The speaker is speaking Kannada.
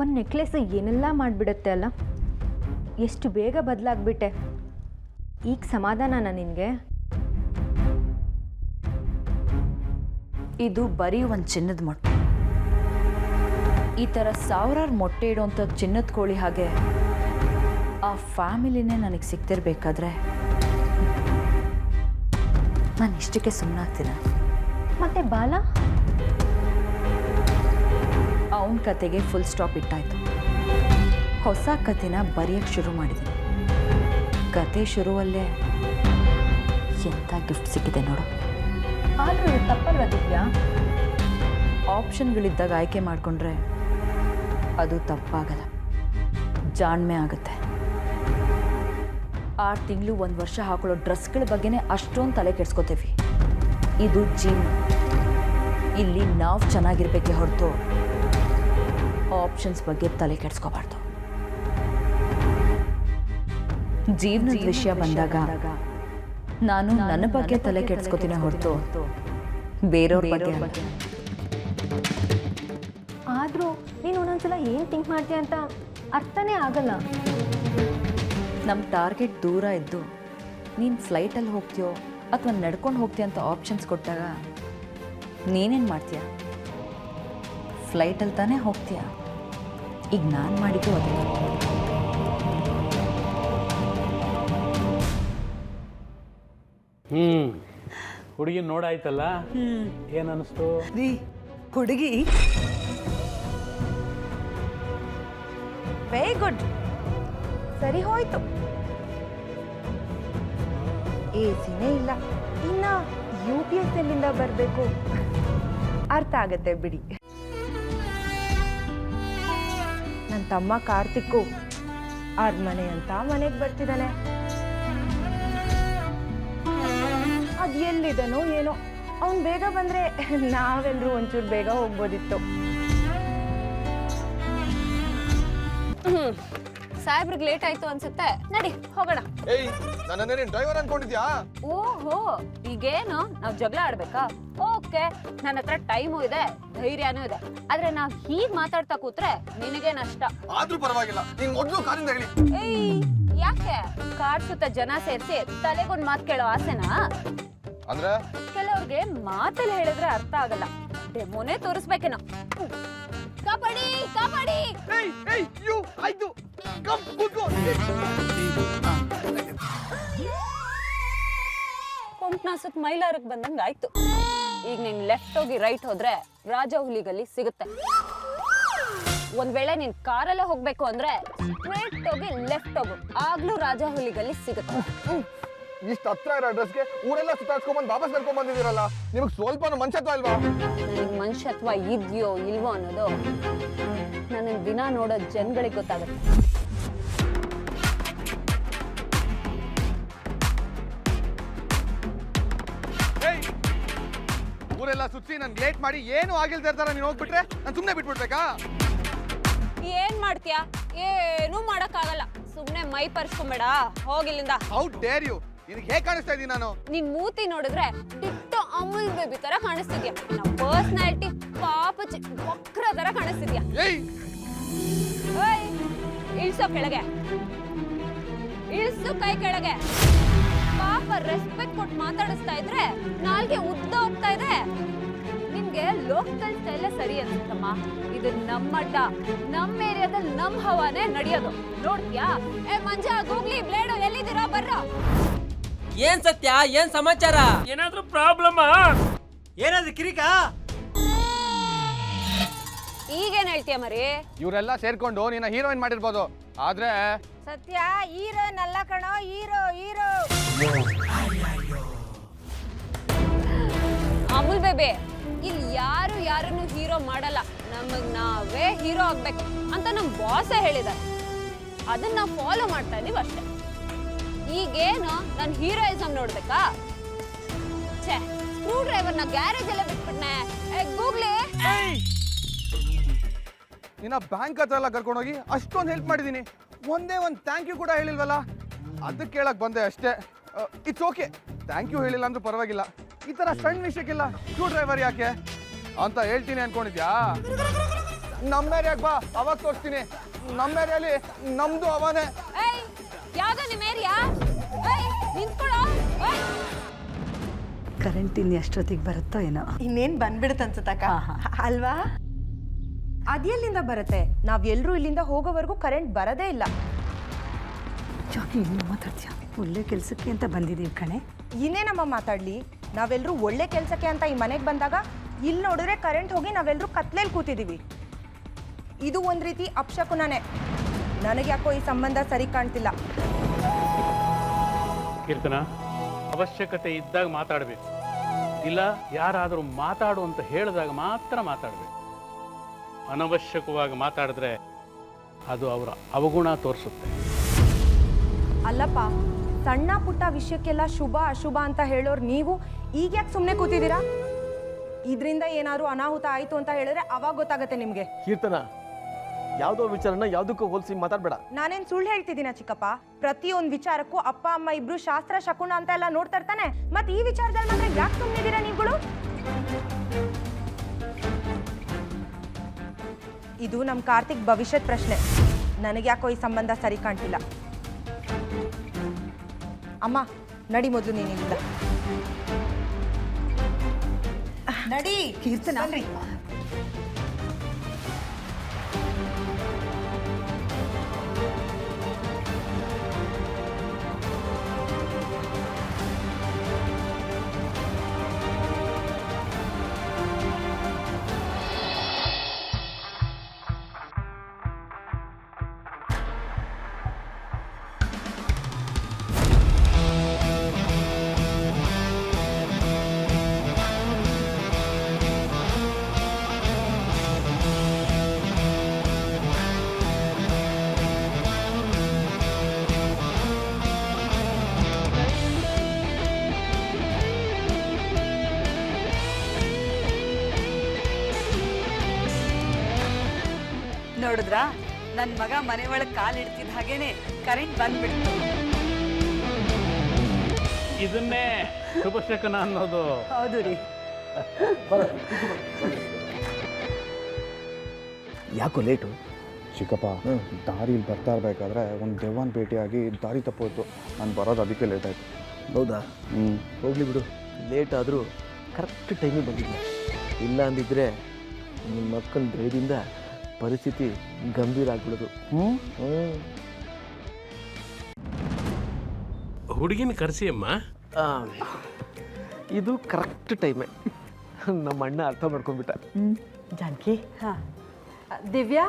ಒಂದು ನೆಕ್ಲೆಸ್ ಏನೆಲ್ಲ ಮಾಡಿಬಿಡುತ್ತೆ ಅಲ್ಲ. ಎಷ್ಟು ಬೇಗ ಬದಲಾಗ್ಬಿಟ್ಟೆ. ಈಗ ಸಮಾಧಾನನಾ ನಿನಗೆ? ಇದು ಬರೀ ಒಂದು ಚಿನ್ನದ ಮೊಟ್ಟೆ. ಈ ಥರ ಸಾವಿರಾರು ಮೊಟ್ಟೆ ಇಡುವಂಥ ಚಿನ್ನದ ಕೋಳಿ ಹಾಗೆ ಆ ಫ್ಯಾಮಿಲಿನೇ ನನಗೆ ಸಿಗ್ತಿರ್ಬೇಕಾದ್ರೆ ನಾನು ಇಷ್ಟಕ್ಕೆ ಸುಮ್ಮನಾಗ್ತೀನಿ. ಮತ್ತೆ ಬಾಲ ಅವನ ಕತೆಗೆ ಫುಲ್ ಸ್ಟಾಪ್ ಇಟ್ಟಾಯ್ತು. ಹೊಸ ಕತೆನ ಬರೆಯೋಕ್ಕೆ ಶುರು ಮಾಡಿದ್ದೀನಿ. ಕತೆ ಶುರುವಲ್ಲೇ ಎಂಥ ಗಿಫ್ಟ್ ಸಿಕ್ಕಿದೆ ನೋಡು. ಆದರೂ ತಪ್ಪಲ್ವ ದಿವ್ಯಾ? ಆಪ್ಷನ್ಗಳಿದ್ದಾಗ ಆಯ್ಕೆ ಮಾಡಿಕೊಂಡ್ರೆ ಅದು ತಪ್ಪಾಗಲ್ಲ, ಜಾಣ್ಮೆ ಆಗುತ್ತೆ. 6 ತಿಂಗಳು 1 ವರ್ಷ ಹಾಕೊಳ್ಳೋ ಡ್ರೆಸ್ಗಳ ಬಗ್ಗೆನೇ ಅಷ್ಟೊಂದು ತಲೆ ಕೆಡ್ಸ್ಕೊತೀವಿ. ಇದು ಜೀವನ. ಇಲ್ಲಿ ನಾವು ಚೆನ್ನಾಗಿರ್ಬೇಕೆ ಹೊರತು ಆಪ್ಷನ್ಸ್ ಬಗ್ಗೆ ತಲೆ ಕೆಡ್ಸ್ಕೋಬಾರ್ದು. ಜೀವನದ ವಿಷಯ ಬಂದಾಗ ನಾನು ನನ್ನ ಬಗ್ಗೆ ತಲೆ ಕೆಡ್ಸ್ಕೊತೀನಿ ಹೊರತು ಬೇರೆಯವ್ರ ಬಗ್ಗೆ. ಆದರೂ ನೀನು ಒಂದೊಂದ್ಸಲ ಏನು ಥಿಂಕ್ ಮಾಡ್ತೀಯ ಅಂತ ಅರ್ಥನೇ ಆಗಲ್ಲ. ನಮ್ಮ ಟಾರ್ಗೆಟ್ ದೂರ ಇದ್ದು ನೀನು ಫ್ಲೈಟಲ್ಲಿ ಹೋಗ್ತೀಯೋ ಅಥವಾ ನಡ್ಕೊಂಡು ಹೋಗ್ತೀಯ ಅಂತ ಆಪ್ಷನ್ಸ್ ಕೊಟ್ಟಾಗ ನೀನೇನು ಮಾಡ್ತೀಯ? ಫ್ಲೈಟಲ್ಲಿ ತಾನೇ ಹೋಗ್ತೀಯ. ಈಗ ನಾನು ಮಾಡಿದ್ದು ಅದೇ. ಹುಡುಗಿ ನೋಡಾಯ್ತಲ್ಲ, ಏನು ಅನಿಸ್ತು? ರೀ ಹುಡುಗಿ ವೆರಿ ಗುಡ್, ಸರಿ ಹೋಯ್ತು. ಎಸಿನೇ ಇಲ್ಲ, ಇನ್ನ UPS ಎಲ್ಲಿಂದ ಬರಬೇಕು ಅರ್ಥ ಆಗತ್ತೆ ಬಿಡಿ. ನನ್ನ ತಮ್ಮ ಕಾರ್ತಿಕ್ಕು ಅರಮನೆ ಅಂತ ಮನೆಗೆ ಬರ್ತಿದ್ದಾನೆ. ಅದು ಎಲ್ಲಿದನೋ ಏನೋ, ಅವ್ನು ಬೇಗ ಬಂದ್ರೆ ನಾವೆಲ್ಲರೂ ಒಂಚೂರು ಬೇಗ ಹೋಗ್ಬೋದಿತ್ತು. ಸಾಹೇಬ್ರಿಗೆ ಲೇಟ್ ಆಯ್ತು ಅನ್ಸುತ್ತೆ, ನಡಿ ಹೋಗೋಣ. ಏಯ್, ನನ್ನನ್ನೇ ಡ್ರೈವರ್ ಅನ್ಕೊಂಡಿದ್ಯಾ? ಓಹೋ, ಈಗೇನು ನಾವ್ ಜಗಳ ಆಡ್ಬೇಕಾ? ಓಕೆ, ನನ್ನ ಹತ್ರ ಟೈಮು ಇದೆ, ಧೈರ್ಯನೂ ಇದೆ. ಆದ್ರೆ ನಾವ್ ಹೀಗ್ ಮಾತಾಡ್ತಾ ಕೂತ್ರೆ ನಿನಗೆ ನಷ್ಟ. ಆದ್ರೂ ಪರವಾಗಿಲ್ಲ, ನೀನ್ ಮೊದ್ಲು ಕಾರಿಂದ ಹೇಳಿ. ಏಯ್, ಯಾಕೆ ಕಾರ್ ಸುತ್ತ ಜನ ಸೇರ್ಸಿ ತಲೆಗೊಂದ್ ಮಾತ್ ಕೇಳೋ ಆಸೆನಾ? ಅಂದ್ರೆ ಕೆಲವ್ರಿಗೆ ಮಾತಲ್ಲಿ ಹೇಳಿದ್ರೆ ಅರ್ಥ ಆಗಲ್ಲ, ಡೆಮೋನೇ ತೋರಿಸ್ಬೇಕೇನೋ. ಕಾಪಾಡಿ ಕಾಪಾಡಿ. ಆಯ್ತು, ಕಮ್ ಕೂತ್ಕೋ. ಕೊಂಪ್ನಾಸಕ್ ಮೈಲಾರಕ್ ಬಂದಂಗ ಆಯ್ತು. ಈಗ ನೀನ್ ಲೆಫ್ಟ್ ಹೋಗಿ ರೈಟ್ ಹೋದ್ರೆ ರಾಜ ಹುಲಿಗಲ್ಲಿ ಸಿಗುತ್ತೆ. ಒಂದ್ ವೇಳೆ ನೀನ್ ಕಾರಲ್ಲೇ ಹೋಗ್ಬೇಕು ಅಂದ್ರೆ ಸ್ಟ್ರೇಟ್ ಹೋಗಿ ಲೆಫ್ಟ್ ಹೋಗು, ಆಗ್ಲೂ ರಾಜ ಹುಲಿಗಲ್ಲಿ ಸಿಗುತ್ತೆ. ಇಷ್ಟ ಹತ್ರ ಇರೋ ಅಡ್ರೆಸ್ಗೆ ಊರೆಲ್ಲ ಸುತ್ತಾಡ್ಸ್ಕೊಂಡ್ಬಂದು ವಾಪಸ್ ಕರ್ಕೊಂಡ್ ಬಂದಿದ್ದೀರಲ್ಲ, ನಿಮಗ್ ಸ್ವಲ್ಪ ಮನುಷ್ಯತ್ವ ಇಲ್ವಾ? ನನಗ್ ಮನುಷ್ಯತ್ವ ಇದೆಯೋ ಇಲ್ವೋ ಅನ್ನೋದು ನನಗ್ ದಿನ ನೋಡೋ ಜನಗಳಿಗೆ ಗೊತ್ತಾಗುತ್ತೆ. ಊರೆಲ್ಲ ಸುತ್ತಿ ನನ್ಗೆ ಲೇಟ್ ಮಾಡಿ ಏನು ಆಗಿಲ್ದೇ ಇರ್ತಾರ ನೀನ್ ಹೋಗ್ಬಿಟ್ರೆ ನಾನು ಸುಮ್ನೆ ಬಿಟ್ಬಿಡ್ಬೇಕಾ? ಏನ್ ಮಾಡ್ತೀಯಾ? ಏನೂ ಮಾಡಕ್ಕಾಗಲ್ಲ, ಸುಮ್ನೆ ಮೈ ಪರ್ಸ್ಕೊಂಬೇಡ, ಹೋಗಿಲ್ಲಿಂದ. How dare you? ನಿನಗೆ ಹೇಗೆ ಕಾಣಿಸ್ತಾ ಇದ್ದೀನಿ ನಾನು? ನಿನ್ ಮೂತಿ ನೋಡಿದ್ರೆ ಟಿಟ್ಟೋ ಅಮೂಲ್ ಬೇಬಿ ತರ ಕಾಣಿಸ್ತಿದ್ಯಾ. ನಮ್ಮ ಪರ್ಸನಾಲಿಟಿ ಪಾಪಚಿ ವಕ್ರ ತರ ಕಾಣಿಸ್ತಿದ್ಯಾ. ಏಯ್, ಇಳ್ಸೋ ಕೆಳಗೆ, ಇಳ್ಸು ಕೈ ಕೆಳಗೆ. ಪಾಪ ರೆಸ್ಪೆಕ್ಟ್ ಕೊಟ್ಟು ಮಾತಾಡಿಸ್ತಾ ಇದ್ರೆ ನಾಲ್ಗೆ ಉದ್ದ ಹೋಗ್ತಾ ಇದೆ. ನಿನ್ಗೆ ಲೋಕಲ್ ಸ್ಟೈಲೇ ಸರಿ ಅನ್ಸುತ್ತಮ್ಮ. ಇದು ನಮ್ಮಡ್ಡ, ನಮ್ಮ ಏರಿಯಾದಲ್ಲಿ ನಮ್ ಹವಾನೇ ನಡೆಯೋದು. ನೋಡ್ತೀಯಾ? ಏ ಮಂಜ, ಗೂಗ್ಲಿ, ಬ್ಲೇಡು ಎಲ್ಲಿದ್ದೀರಾ? ಬರ್ರೋ. ಏನ್ ಸತ್ಯ, ಏನ್ ಸಮಾಚಾರ? ಏನಾದ್ರೂ ಪ್ರಾಬ್ಲಮ್? ಏನಾದ್ರೂ ಕಿರಿಕ? ಈಗೇನ್ ಹೇಳ್ತೀಯ ಮರಿ? ಇವರೆಲ್ಲ ಸೇರ್ಕೊಂಡು ನಿನ್ನ ಹೀರೋಯಿನ್ ಮಾಡಿರ್ಬೋದು, ಆದ್ರೆ ಸತ್ಯ ಹೀರೋಯಿನ್ ಅಲ್ಲ ಕಣೋ, ಹೀರೋ ಹೀರೋ. ಅಮೂಲ್ ಬೇಬಿ, ಇಲ್ಲಿ ಯಾರು ಯಾರನ್ನು ಹೀರೋ ಮಾಡಲ್ಲ, ನಮಗ್ ನಾವೇ ಹೀರೋ ಆಗ್ಬೇಕು ಅಂತ ನಮ್ ಬಾಸೇ ಹೇಳಿದಾರೆ. ಅದನ್ನ ನಾವು ಫಾಲೋ ಮಾಡ್ತಾ ಇದೀವಿ ಅಷ್ಟೇ. ಈಗೇನು ನನ್ ಹೀರೋಯಿಸಮ್ ನೋಡ್ಬೇಕಾ? ಛೇ, ಸ್ಕ್ರೂ ಡ್ರೈವರ್ನ ಗ್ಯಾರೇಜ್ ಎಲ್ಲ ಬಿಟ್ಬಿಟ್ನೆ. ಗೂಗ್ಲಿ, ನಿನ್ನ ಬ್ಯಾಂಕ್ ಹತ್ರ ಎಲ್ಲ ಕರ್ಕೊಂಡೋಗಿ ಅಷ್ಟೊಂದು ಹೆಲ್ಪ್ ಮಾಡಿದೀನಿ, ಒಂದೇ ಒಂದು ಥ್ಯಾಂಕ್ ಯು ಕೂಡ ಹೇಳಿಲ್ವಲ್ಲ? ಅದಕ್ಕೆ ಕೇಳಕ್ ಬಂದೆ ಅಷ್ಟೇ. ಇಟ್ಸ್ ಓಕೆ, ಥ್ಯಾಂಕ್ ಯು ಹೇಳಿಲ್ಲ ಅಂದ್ರೂ ಪರವಾಗಿಲ್ಲ. ಈ ತರ ಸಣ್ಣ ವಿಷಯಕ್ಕೆಲ್ಲ ಸ್ಕ್ರೂ ಡ್ರೈವರ್ ಯಾಕೆ ಅಂತ ಹೇಳ್ತೀನಿ ಅನ್ಕೊಂಡಿದ್ಯಾ? ನಮ್ಮ ಏರಿಯಾಗ ಬಾ, ಅವಾಗ ತೋರಿಸ್ತೀನಿ. ನಮ್ಮ ಏರಿಯಾಲಿ ನಮ್ದು ಅವನೇ. ಏಯ್ ಯಾವ್ದೋ ನಿಮ್ಮ ಏರಿಯಾ? ಏಯ್ ನಿಂತ್ಕೊಳ್ಳೋ. ಏಯ್ ಕರೆಂಟ್ ಇನ್ನು ಎಷ್ಟೊತ್ತಿಗೆ ಬರುತ್ತೋ ಏನೋ. ಇನ್ನೇನು ಬಂದ್ಬಿಡುತ್ತೆ ಅನ್ಸುತ್ತಕ್ಕ ಅಲ್ವಾ? ಅದೆಲ್ಲಿಂದ ಬರುತ್ತೆ? ನಾವೆಲ್ಲರೂ ಇಲ್ಲಿಂದ ಹೋಗೋವರೆಗೂ ಕರೆಂಟ್ ಬರೋದೇ ಇಲ್ಲ. ಜಾನಿ ಇನ್ನೂ ಮಾತಾಡ್ತೀಯ? ಒಳ್ಳೆ ಕೆಲಸಕ್ಕೆ ಅಂತ ಬಂದಿದ್ದೀವಿ ಕಣೆ. ಇನ್ನೇನಮ್ಮ ಮಾತಾಡ್ಲಿ? ನಾವೆಲ್ಲರೂ ಒಳ್ಳೆ ಕೆಲಸಕ್ಕೆ ಅಂತ ಈ ಮನೆಗೆ ಬಂದಾಗ ಇಲ್ಲಿ ನೋಡಿದ್ರೆ ಕರೆಂಟ್ ಹೋಗಿ ನಾವೆಲ್ಲರೂ ಕತ್ಲೇಲಿ ಕೂತಿದ್ದೀವಿ. ಇದು ಒಂದು ರೀತಿ ಅಪಶಕುನನೇ. ನನಗೆ ಯಾಕೋ ಈ ಸಂಬಂಧ ಸರಿ ಕಾಣ್ತಿಲ್ಲ. ಕೀರ್ತನ, ಅವಶ್ಯಕತೆ ಇದ್ದಾಗ ಮಾತಾಡಬೇಕು, ಇಲ್ಲ ಯಾರಾದರೂ ಮಾತಾಡು ಅಂತ ಹೇಳಿದಾಗ ಮಾತ್ರ ಮಾತಾಡಬೇಕು. ಅನವಶ್ಯಕವಾಗಿ ಮಾತಾಡಿದ್ರೆ ಅದು ಅವರ ಅವಗುಣ ತೋರಿಸುತ್ತೆ. ಅಲ್ಲಪ್ಪ, ಸಣ್ಣ ಪುಟ್ಟ ವಿಷಯಕ್ಕೆಲ್ಲ ಶುಭ ಅಶುಭ ಅಂತ ಹೇಳೋರು ನೀವು ಈಗ ಯಾಕೆ ಸುಮ್ಮನೆ ಕೂತಿದ್ದೀರಾ? ಇದರಿಂದ ಏನಾದ್ರು ಅನಾಹುತ ಆಯಿತು ಅಂತ ಹೇಳಿದ್ರೆ ಅವಾಗ ಗೊತ್ತಾಗತ್ತೆ ನಿಮಗೆ. ಕೀರ್ತನ, ಯಾವುದೋ ವಿಚಾರನ ಯಾವುದಕ್ಕೂ ಹೋಲಿಸಿ ಮಾತಾಡಬೇಡ. ನಾನೇನು ಸುಳ್ಳು ಹೇಳ್ತಿದ್ದೀನ ಚಿಕ್ಕಪ್ಪ? ಪ್ರತಿಯೊಂದು ವಿಚಾರಕ್ಕೂ ಅಪ್ಪ ಅಮ್ಮ ಇಬ್ರು ಶಾಸ್ತ್ರ ಶಕುನ ಅಂತ ಎಲ್ಲ ನೋಡ್ತಾ ಇರ್ತಾನೆ. ಮತ್ತೆ ಈ ವಿಚಾರದಲ್ಲಿ ಮಾತ್ರ ಯಾಕೆ ಸುಮ್ಮನಿದ್ದೀರಾ ನೀವುಗಳು? ಇದು ನಮ್ಮ ಕಾರ್ತಿಕ್ ಭವಿಷ್ಯದ ಪ್ರಶ್ನೆ. ನನಗೆ ಯಾಕೋ ಈ ಸಂಬಂಧ ಸರಿ ಕಾಣ್ತಿಲ್ಲ. ಅಮ್ಮ ನಡಿ, ಮೊದಲು ನೀನಿಲ್ಲ ನಡಿ. ಕೀರ್ತನ, ಬನ್ರಿ. ನೋಡಿದ್ರಾ, ನನ್ನ ಮಗ ಮನೆ ಒಳಗೆ ಕಾಲಿಡ್ತಿದ್ದ ಹಾಗೇನೆ ಕರೆಂಟ್ ಬಂದ್ಬಿಡ್ತು. ಇದನ್ನೇ ಶುಭಶಕನ ಅನ್ನೋದು. ಹೌದು ರೀ. ಯಾಕೋ ಲೇಟು? ಚಿಕ್ಕಪ್ಪ, ದಾರಿಲಿ ಬರ್ತಾ ಇರಬೇಕಾದ್ರೆ ಒಂದು ದೆವ್ವನ ಭೇಟಿಯಾಗಿ ದಾರಿ ತಪ್ಪೋಯ್ತು. ನಾನು ಬರೋದು ಅದಕ್ಕೆ ಲೇಟ್ ಆಯಿತು. ಹೌದಾ? ಹೋಗ್ಲಿ ಬಿಡು, ಲೇಟ್ ಆದರೂ ಕರೆಕ್ಟ್ ಟೈಮಿಗೆ ಬಂದಿದ್ದೆ. ಇಲ್ಲ ಅಂದಿದ್ರೆ ನಿಮ್ಮ ಮಕ್ಕಳ ಧೈರ್ಯದಿಂದ ಪರಿಸ್ಥಿತಿ ಗಂಭೀರ ಆಗ್ಬಿಡೋದು. ಹುಡುಗಿನ ಕರೆಸಿ ಅಮ್ಮ. ಇದು ಕರೆಕ್ಟ್ ಟೈಮೇ. ನಮ್ಮ ಅಣ್ಣ ಅರ್ಥ ಮಾಡ್ಕೊಂಡ್ಬಿಟ್ಟ. ಜಾನಕಿ, ದಿವ್ಯಾ